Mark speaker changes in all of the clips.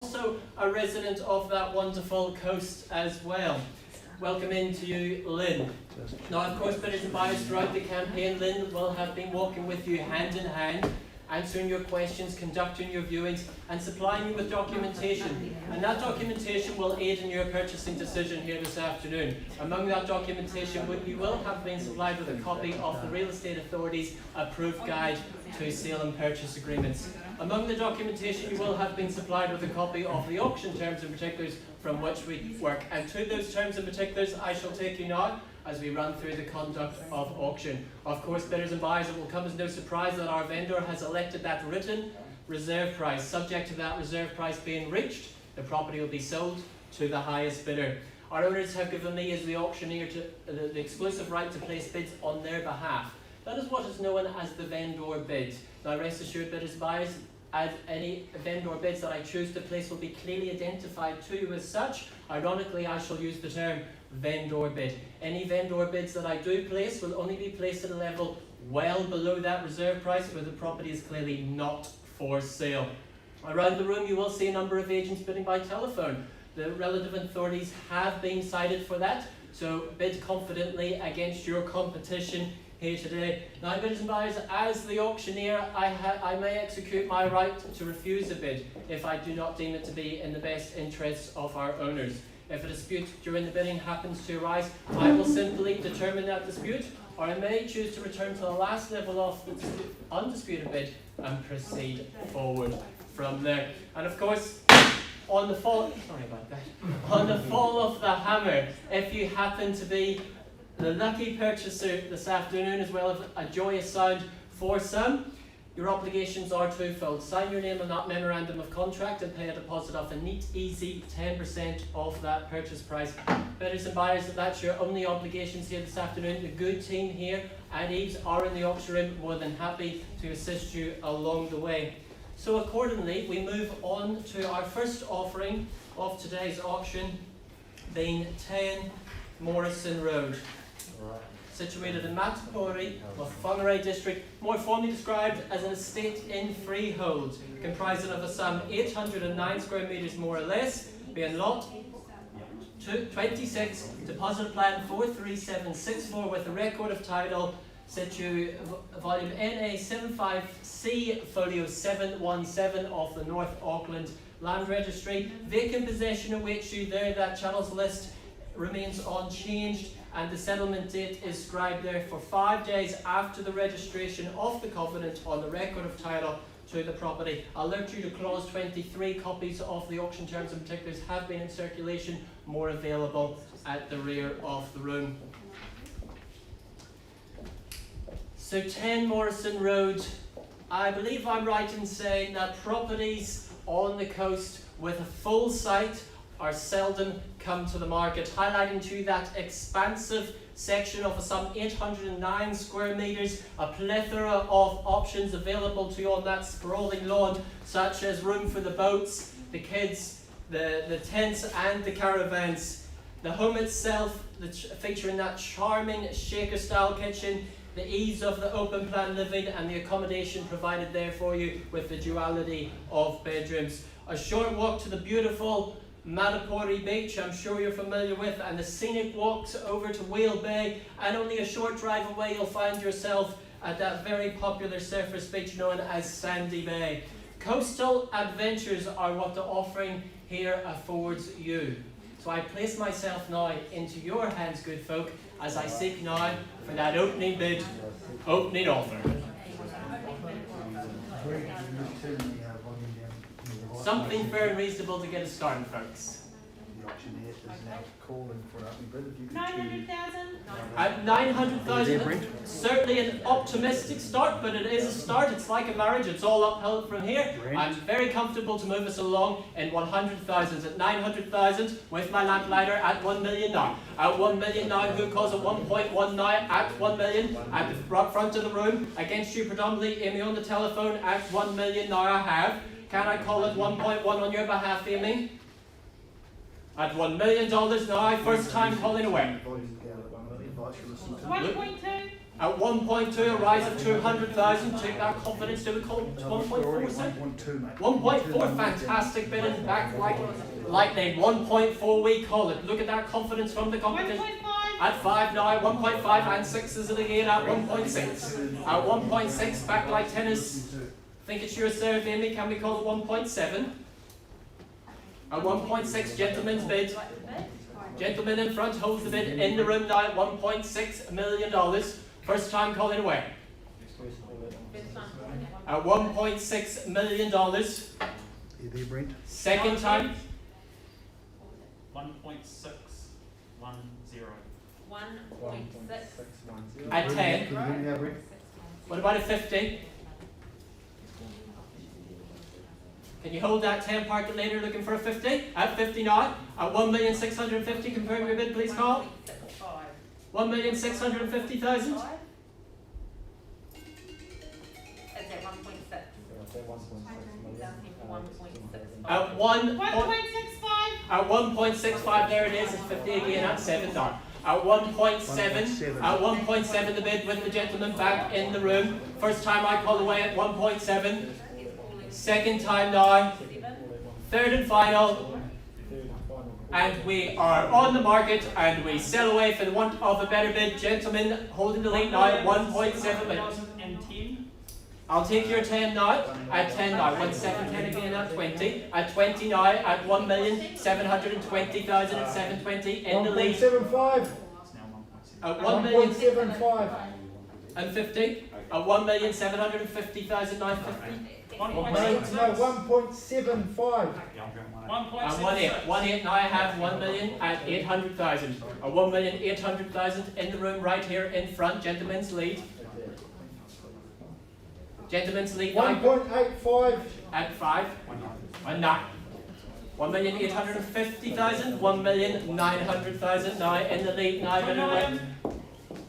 Speaker 1: also a resident of that wonderful coast as well. Welcome in to you, Lynn. Now, of course, bidders and buyers throughout the campaign, Lynn will have been walking with you hand in hand, answering your questions, conducting your viewings, and supplying you with documentation. And that documentation will aid in your purchasing decision here this afternoon. Among that documentation, you will have been supplied with a copy of the Real Estate Authority's approved guide to sale and purchase agreements. Among the documentation, you will have been supplied with a copy of the auction terms and particulars from which we work. And to those terms and particulars, I shall take you now as we run through the conduct of auction. Of course, bidders and buyers, it will come as no surprise that our vendor has elected that written reserve price. Subject to that reserve price being reached, the property will be sold to the highest bidder. Our owners have given me, as the auctioneer, the exclusive right to place bids on their behalf. That is what is known as the vendor bid. Now, rest assured, bidders and buyers, as any vendor bids that I choose to place will be clearly identified to you as such. Ironically, I shall use the term vendor bid. Any vendor bids that I do place will only be placed at a level well below that reserve price where the property is clearly not for sale. Around the room you will see a number of agents bidding by telephone. The relevant authorities have been cited for that, so bid confidently against your competition here today. Now, bidders and buyers, as the auctioneer, I may execute my right to refuse a bid if I do not deem it to be in the best interests of our owners. If a dispute during the bidding happens to arise, I will simply determine that dispute, or I may choose to return to the last level of the undisputed bid and proceed forward from there. And of course, on the fall of the hammer, if you happen to be the lucky purchaser this afternoon, as well as a joyous sound for some, your obligations are twofold. Sign your name on that memorandum of contract and pay a deposit of a neat, easy 10% of that purchase price. Bidders and buyers, that's your only obligations here this afternoon. The good team here at EVES are in the auction room, more than happy to assist you along the way. So accordingly, we move on to our first offering of today's auction, being 10 Morrison Road, situated in Morrison of Whangarei district, more formally described as an estate in freehold, comprising of a sum 809 square metres more or less, being lot 26, deposit plan 43764 with a record of title, situ volume NA 75C folio 717 of the North Auckland Land Registry. Vacant possession awaits you there. That channels list remains unchanged, and the settlement date is scribed there for 5 days after the registration of the covenant on the record of title to the property. I'll alert you to clause 23. Copies of the auction terms and particulars have been in circulation, more available at the rear of the room. So 10 Morrison Road, I believe I'm right in saying that properties on the coast with a full site are seldom come to the market, highlighting to you that expansive section of some 809 square metres, a plethora of options available to you on that sprawling lawn, such as room for the boats, the kids, the tents and the caravans. The home itself, featuring that charming shaker-style kitchen, the ease of the open plan living and the accommodation provided there for you with the duality of bedrooms. A short walk to the beautiful Whangarei beach, I'm sure you're familiar with, and the scenic walks over to Whale Bay, and only a short drive away you'll find yourself at that very popular surface beach known as Sandy Bay. Coastal adventures are what the offering here affords you. So I place myself now into your hands, good folk, as I seek now for that opening bid, opening offer. Something fair and reasonable to get us started, folks.
Speaker 2: The auctioneer is now calling for that bid. If you could
Speaker 3: 900,000?
Speaker 1: At 900,000, certainly an optimistic start, but it is a start. It's like a marriage, it's all uphill from here. I'm very comfortable to move us along in 100,000. At 900,000, with my lamplighter at 1 million now. At 1 million now, who calls it 1.1 now? At 1 million, at the front of the room, against you predominantly, Amy on the telephone, at 1 million now I have. Can I call it 1.1 on your behalf, Amy? At $1 million now, first time calling away.
Speaker 3: 1.2?
Speaker 1: At 1.2, a rise of 200,000. Take that confidence. Do we call it 1.4, sir?
Speaker 2: 1.2, mate.
Speaker 1: 1.4, fantastic bid and back like lightning. 1.4, we call it. Look at that confidence from the competition.
Speaker 3: 1.5.
Speaker 1: At 5 now, 1.5 and 6 is it again at 1.6. At 1.6, back like tennis. Think it's your serve, Amy. Can we call it 1.7? At 1.6, gentlemen's bid. Gentleman in front holds the bid in the room now at $1.6 million. First time calling away. At $1.6 million.
Speaker 2: You there, Brent?
Speaker 1: Second time.
Speaker 3: 1.610.
Speaker 4: 1.6.
Speaker 1: At 10.
Speaker 2: Can you hear me now, Brent?
Speaker 1: What about a 50? Can you hold that 10 park it later looking for a 50? At 50 now. At 1,650,000, confirm your bid, please call. 1,650,000.
Speaker 4: Is that 1.6?
Speaker 1: At 1.
Speaker 3: 1.65.
Speaker 1: At 1.65, there it is. It's 50 again at 7 now. At 1.7, at 1.7 the bid with the gentleman back in the room. First time I call away at 1.7. Second time now. Third and final. And we are on the market and we sell away for the want of a better bid. Gentlemen holding the lead now at 1.7 minutes.
Speaker 3: 1,010.
Speaker 1: I'll take your 10 now. At 10 now. 1,710 again at 20. At 20 now. At 1,720,000 at 720 in the lead.
Speaker 2: 1.75.
Speaker 1: At 1,000,000
Speaker 2: 1.75.
Speaker 1: and 50. At 1,750,000 now 50.
Speaker 2: 1.75.
Speaker 1: And 1.8 now I have 1,800,000 at 1,800,000 in the room right here in front. Gentlemen's lead. Gentlemen's lead now
Speaker 2: 1.85.
Speaker 1: at 5 and 9. 1,850,000, 1,900,000 now in the lead now. But anyway,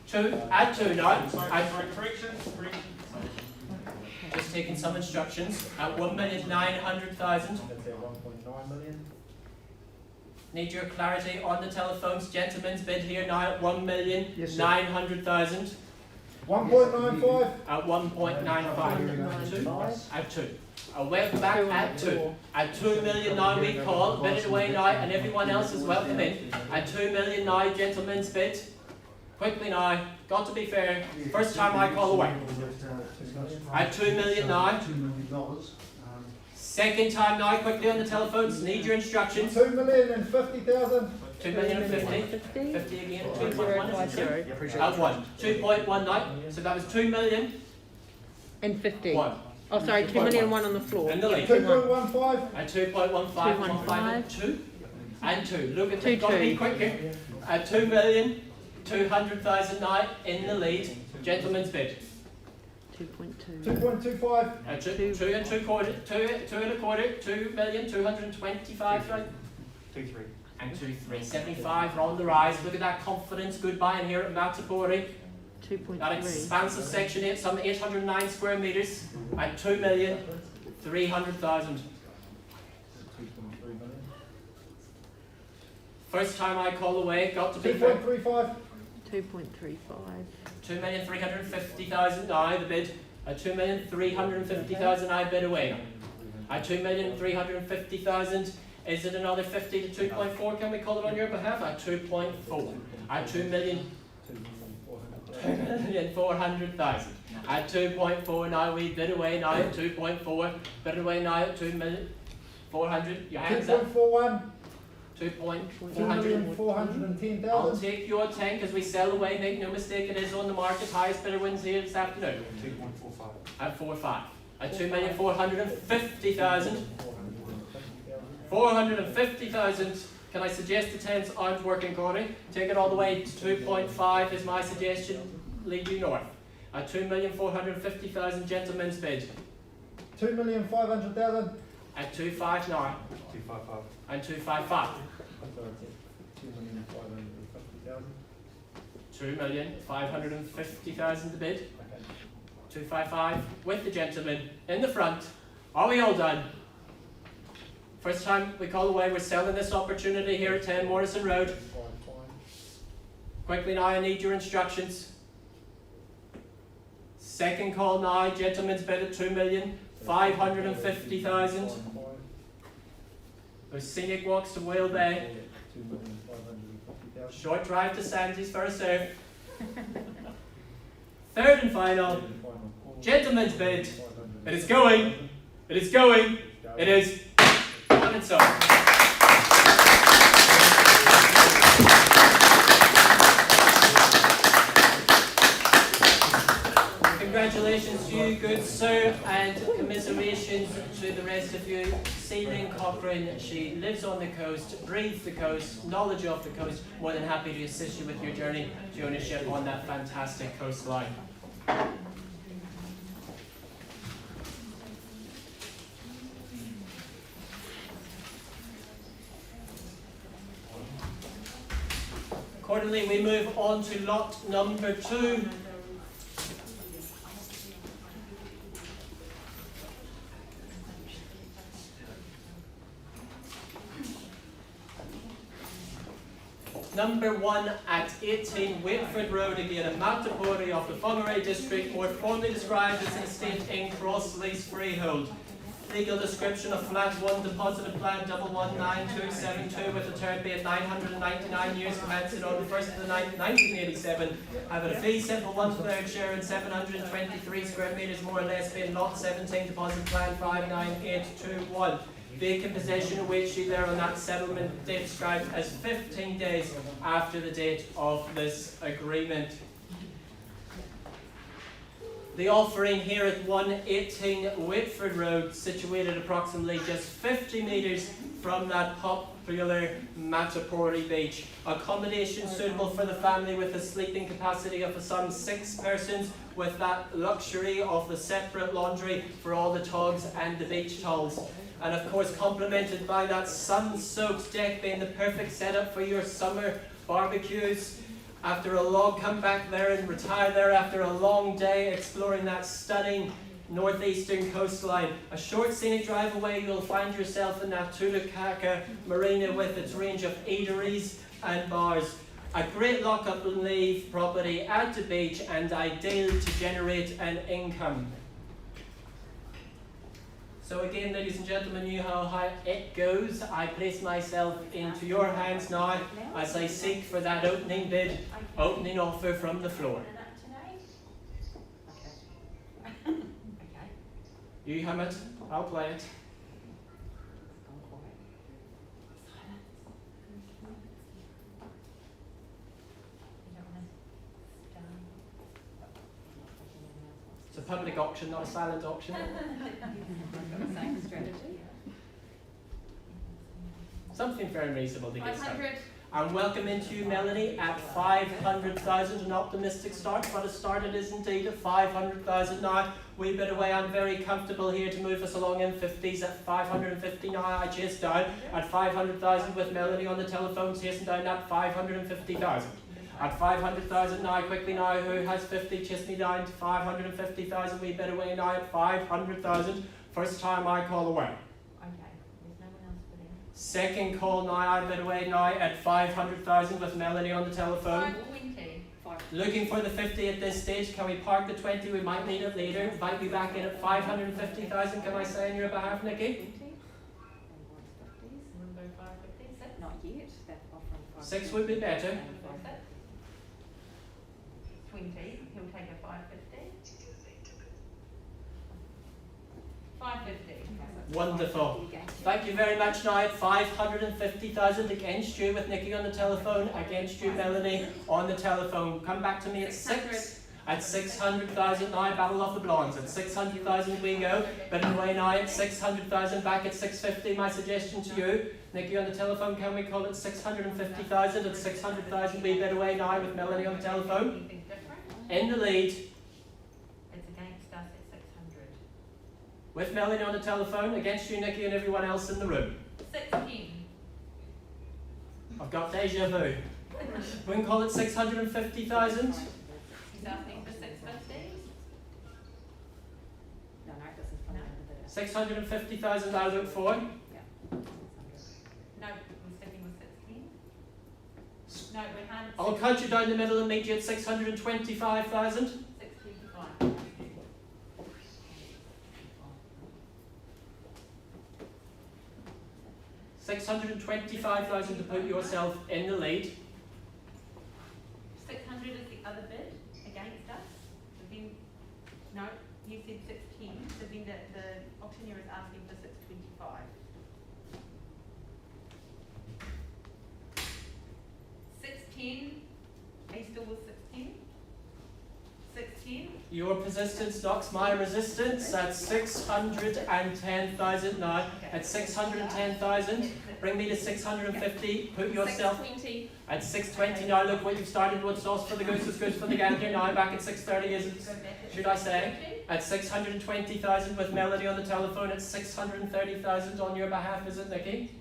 Speaker 1: 2 at 2 now.
Speaker 3: Correction.
Speaker 1: Just taking some instructions at 1,900,000.
Speaker 2: 1.9 million.
Speaker 1: Need your clarity on the telephones. Gentlemen's bid here now at 1,900,000
Speaker 2: 1.95.
Speaker 1: at 1.95. At 2. Welcome back at 2. At 2 million now we call. Bid it away now and everyone else is welcome in. At 2 million now, gentlemen's bid. Quickly now, got to be fair. First time I call away. At 2 million now.
Speaker 2: $2 million.
Speaker 1: Second time now, quickly on the telephones. Need your instructions.
Speaker 2: 2,050,000.
Speaker 1: 2,050,000. 50 again. 2.1 is it?
Speaker 2: Appreciate
Speaker 1: At 1. 2.1 now. So that was 2 million.
Speaker 5: And 50.
Speaker 1: 1.
Speaker 5: Oh, sorry, 2 million and 1 on the floor.
Speaker 1: In the lead.
Speaker 2: 2.15.
Speaker 1: At 2.15. 1.5 and 2. And 2. Look at that. Got to be quicker. At 2,200,000 now in the lead. Gentlemen's bid.
Speaker 5: 2.2.
Speaker 2: 2.25.
Speaker 1: At 2 and 2 quarter. 2 and a quarter. 2,225,000. Right?
Speaker 3: 2.3.
Speaker 1: And 2,375 are on the rise. Look at that confidence. Good buying here at Matapori.
Speaker 5: 2.3.
Speaker 1: That expansive section 8, some 809 square meters at 2,300,000. First time I call away, got to be
Speaker 2: 2.35.
Speaker 5: 2.35.
Speaker 1: 2,350,000 now the bid. At 2,350,000 I bid away. At 2,350,000, is it another 50 to 2.4? Can we call it on your behalf? At 2.4. At 2,400,000. At 2.4 now we bid away now at 2.4. Bid away now at 2,400,000. Your hands up.
Speaker 2: 2.41.
Speaker 1: 2.400.
Speaker 2: 2,410,000.
Speaker 1: I'll take your 10 because we sell away, make no mistake, it is on the market. Highest bidder wins here this afternoon.
Speaker 3: 2.45.
Speaker 1: At 4.5. At 2,450,000. 450,000. Can I suggest the 10s aren't working, Corey? Take it all the way to 2.5 is my suggestion. Lead you north. At 2,450,000, gentlemen's bid.
Speaker 2: 2,500,000.
Speaker 1: At 2.5 now.
Speaker 3: 2.55.
Speaker 1: And 2.55.
Speaker 2: 2,550,000.
Speaker 1: 2,550,000 the bid. 2.55 with the gentleman in the front. Are we all done? First time we call away, we're selling this opportunity here at 10 Morrison Road. Quickly now, I need your instructions. Second call now, gentleman's bid at 2,550,000. Those scenic walks to Whale Bay.
Speaker 2: 2,550,000.
Speaker 1: Short drive to Sandy's for a serve. Third and final, gentleman's bid. It is going. It is going. It is on its own. Congratulations to you, good sir, and commiserations to the rest of you. Celine Cochrane, she lives on the coast, breathes the coast, knowledge of the coast, more than happy to assist you with your journey to ownership on that fantastic coastline. Accordingly, we move on to lot number 2. Number 1 at 18 Whitford Road, again a Matapori of the Whangarei district, more formally described as an estate in cross-lease freehold. Legal description of flat 1, deposited plan 119272 with a term being 999 years, commencing on the 1st of the 9th, 1987. Having a fee simple 1/3 share and 723 square metres, more or less, being lot 17, deposit plan 59821. Vacant possession awaiting there on that settlement date described as 15 days after the date of this agreement. The offering here at 118 Whitford Road, situated approximately just 50 metres from that popular Matapori beach. Accommodation suitable for the family with a sleeping capacity of some 6 persons, with that luxury of the separate laundry for all the togs and the beach towels. And of course complemented by that sun-soaked deck being the perfect setup for your summer barbecues. After a log, come back there and retire there after a long day exploring that stunning northeastern coastline. A short scenic drive away, you'll find yourself in that Tulakaka marina with its range of eateries and bars. A great lock-up and leave property at the beach and ideal to generate an income. So again, ladies and gentlemen, you know how it goes. I place myself into your hands now as I seek for that opening bid, opening offer from the floor. You hum it, I'll play it. It's a public auction, not a silent auction. Something very reasonable to get started. And welcome into you, Melanie, at 500,000, an optimistic start, but a start it is indeed at 500,000 now. Wee bit away, I'm very comfortable here to move us along in 50s at 550 now. I chase down at 500,000 with Melanie on the telephone, chasing down at 550,000. At 500,000 now, quickly now, who has 50, chase me down to 550,000, wee bit away now at 500,000. First time I call away. Second call now, I'm a bit away now at 500,000 with Melanie on the telephone.
Speaker 4: 520.
Speaker 1: Looking for the 50 at this stage. Can we park the 20? We might need it later. Might be back in at 550,000. Can I say on your behalf, Nikki?
Speaker 4: Not yet.
Speaker 1: 6 would be better.
Speaker 4: 20. He'll take a 550. 550.
Speaker 1: Wonderful. Thank you very much now at 550,000 against you with Nikki on the telephone, against you, Melanie, on the telephone. Come back to me at 6. At 600,000 now, battle of the blondes. At 600,000 we go. But away now at 600,000, back at 650. My suggestion to you, Nikki on the telephone, can we call it 650,000? At 600,000 we bid away now with Melanie on the telephone.
Speaker 4: Anything different?
Speaker 1: In the lead.
Speaker 4: It's against us at 600.
Speaker 1: With Melanie on the telephone, against you, Nikki, and everyone else in the room.
Speaker 4: 16.
Speaker 1: I've got deja vu. We can call it 650,000.
Speaker 4: He's asking for 650.
Speaker 6: No, it doesn't come under the
Speaker 1: 650,000 I'll look for.
Speaker 4: No, we're sticking with 16. No, we're handing
Speaker 1: I'll cut you down the middle and meet you at 625,000.
Speaker 4: 625.
Speaker 1: 625,000 to put yourself in the lead.
Speaker 4: 600 is the other bid against us. So then, no, you said 16, so then the auctioneer is asking for 625. 610, are you still with 610? 610?
Speaker 1: Your persistence knocks my resistance at 610,000 now. At 610,000, bring me to 650. Put yourself
Speaker 6: 620.
Speaker 1: at 620 now. Look what you've started. What's sauce for the goose is good for the gander. Now back at 630 is it? Should I say? At 620,000 with Melanie on the telephone. At 630,000 on your behalf, is it, Nikki?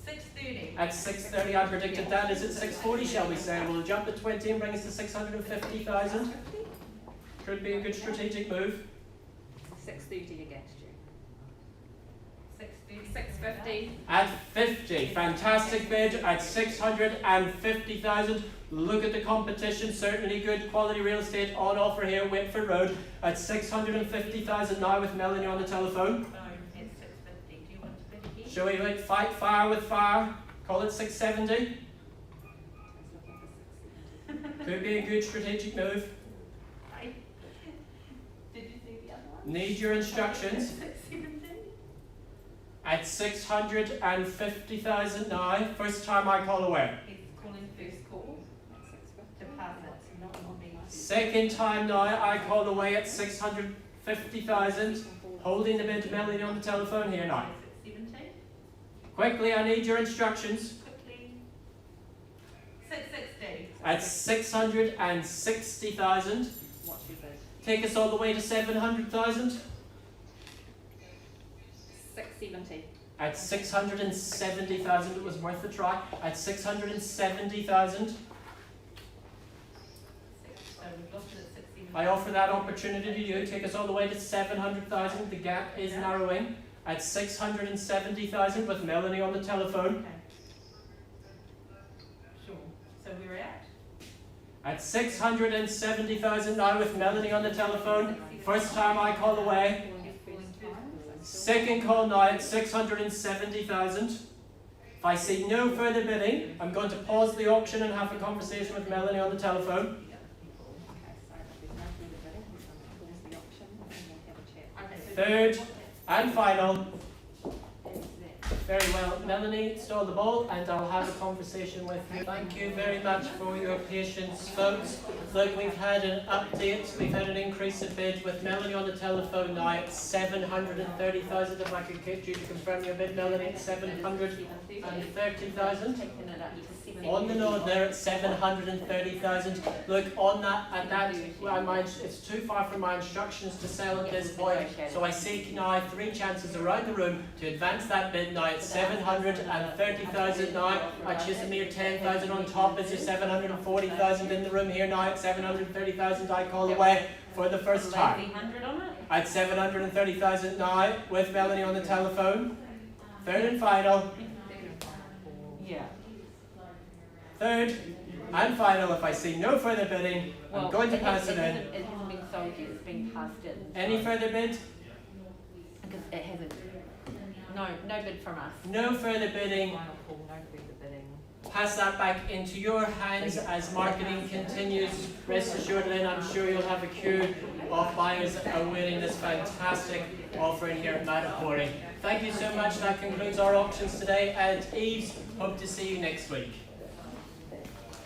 Speaker 4: 630.
Speaker 1: At 630, I predicted that. Is it 640? Shall we say? We'll jump to 20 and bring us to 650,000. Could be a good strategic move.
Speaker 6: 630 against you.
Speaker 4: 630.
Speaker 6: 650.
Speaker 1: At 50, fantastic bid at 650,000. Look at the competition, certainly good quality real estate on offer here, Whitford Road, at 650,000 now with Melanie on the telephone.
Speaker 4: No, it's 650. Do you want to bid again?
Speaker 1: Shall we fight fire with fire? Call it 670. Could be a good strategic move.
Speaker 4: Right. Did you see the other one?
Speaker 1: Need your instructions.
Speaker 4: 670.
Speaker 1: At 650,000 now. First time I call away.
Speaker 4: He's calling first call to pass it, not on me.
Speaker 1: Second time now I call away at 650,000. Holding the bid to Melanie on the telephone here now.
Speaker 4: 670.
Speaker 1: Quickly, I need your instructions.
Speaker 4: Quickly. 660.
Speaker 1: At 660,000.
Speaker 6: What's your bid?
Speaker 1: Take us all the way to 700,000.
Speaker 6: 670.
Speaker 1: At 670,000, it was worth a try. At 670,000,
Speaker 4: So we've lost it at 670.
Speaker 1: I offer that opportunity to you. Take us all the way to 700,000. The gap is narrowing. At 670,000 with Melanie on the telephone.
Speaker 4: Okay. Sure. So we're at?
Speaker 1: At 670,000 now with Melanie on the telephone. First time I call away. Second call now at 670,000. If I see no further bidding, I'm going to pause the auction and have a conversation with Melanie on the telephone.
Speaker 6: Okay, so if there's no further bidding, we're going to pause the auction and we'll have a chat.
Speaker 4: Okay, so
Speaker 1: Third and final.
Speaker 6: Is that
Speaker 1: Very well, Melanie, stall the ball and I'll have a conversation with you. Thank you very much for your patience, folks. Look, we've had an update, we've had an increase in bid with Melanie on the telephone now at 730,000. If I could get you to confirm your bid, Melanie, at 730,000.
Speaker 6: taking it up to 70?
Speaker 1: On the nod there at 730,000. Look, on that, at that, well, it's too far from my instructions to sell at this point. So I seek now 3 chances around the room to advance that bid now at 730,000 now. Which is a mere 10,000 on top. Is there 740,000 in the room here now at 730,000? I call away for the first time.
Speaker 4: 100 on it?
Speaker 1: At 730,000 now with Melanie on the telephone. Third and final.
Speaker 6: Yeah.
Speaker 1: Third and final, if I see no further bidding, I'm going to pass it in.
Speaker 6: It hasn't been sold yet, it's been passed in.
Speaker 1: Any further bid?
Speaker 6: Because it hasn't. No bid from us.
Speaker 1: No further bidding.
Speaker 6: Final call, no further bidding.
Speaker 1: Pass that back into your hands as marketing continues. Rest assured, Lynn, I'm sure you'll have a queue of buyers awaiting this fantastic offering here at Whangarei. Thank you so much. That concludes our auctions today. And EVES, hope to see you next week.